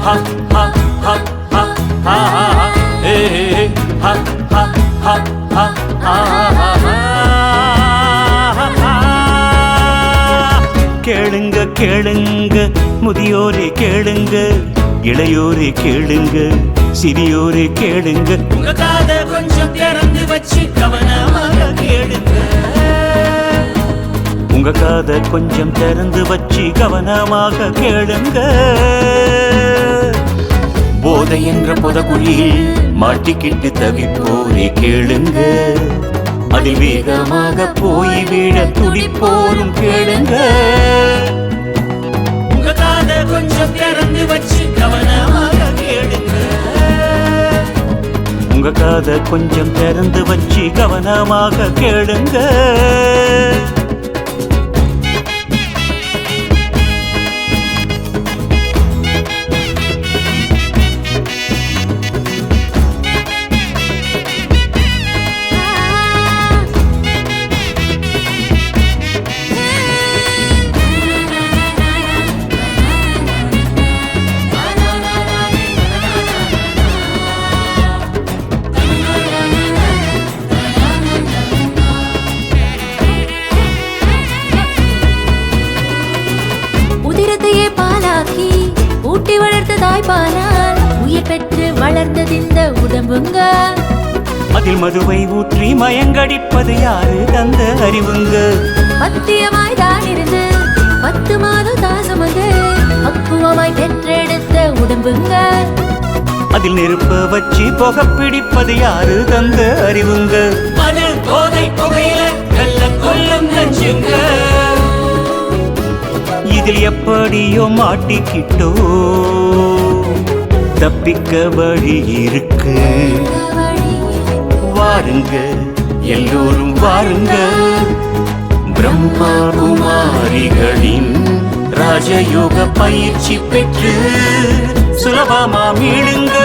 ha ha ha ha ha ha hey ha ha ha ha ha. கேளுங்க கேளுங்க முதியோரே கேளுங்க, இளையோரே கேளுங்க, சிறியோரே கேளுங்க, உங்க காதை கொஞ்சம் திறந்து வச்சு கவனமாக கேளுங்க. உங்க காதை கொஞ்சம் திறந்து வச்சு கவனமாக கேளுங்க. போதை என்ற புதகுழியில் மாட்டிக்கிட்டு தவிப்போரே கேளுங்க, அதில் வேகமாக போய் விட துடிப்போரும் கேளுங்க. உங்க காதை கொஞ்சம் திறந்து வச்சு கவனமாக கேளுங்க. உங்க காதை கொஞ்சம் திறந்து வச்சு கவனமாக கேளுங்க. ஊட்டி வளர்த்த தாய்ப்பாலால் உயிர் பெற்று வளர்ந்தது இந்த உடம்புங்க. அதில் மதுவை ஊற்றி மயங்கடிப்பது யாரு தந்த அறிவுங்க. பத்தியமாய் தான் இருந்து 10 மாதம் தாசமது பக்குவமாய் பெற்றெடுத்த உடம்புங்க. அதில் நெருப்ப வச்சு புகை பிடிப்பது யாரு தந்த அறிவுங்க. மது போதை புகையில கள்ள கொல்லும் நஞ்சுங்க. இதில் எப்படியோ மாட்டிக்கிட்டோ தப்பிக்க வழி இருக்கு. வாருங்க எல்லோரும் வாருங்க, பிரம்மா குமாரிகளின் ராஜயோக பயிற்சி பெற்று சுலபமா மீளுங்க.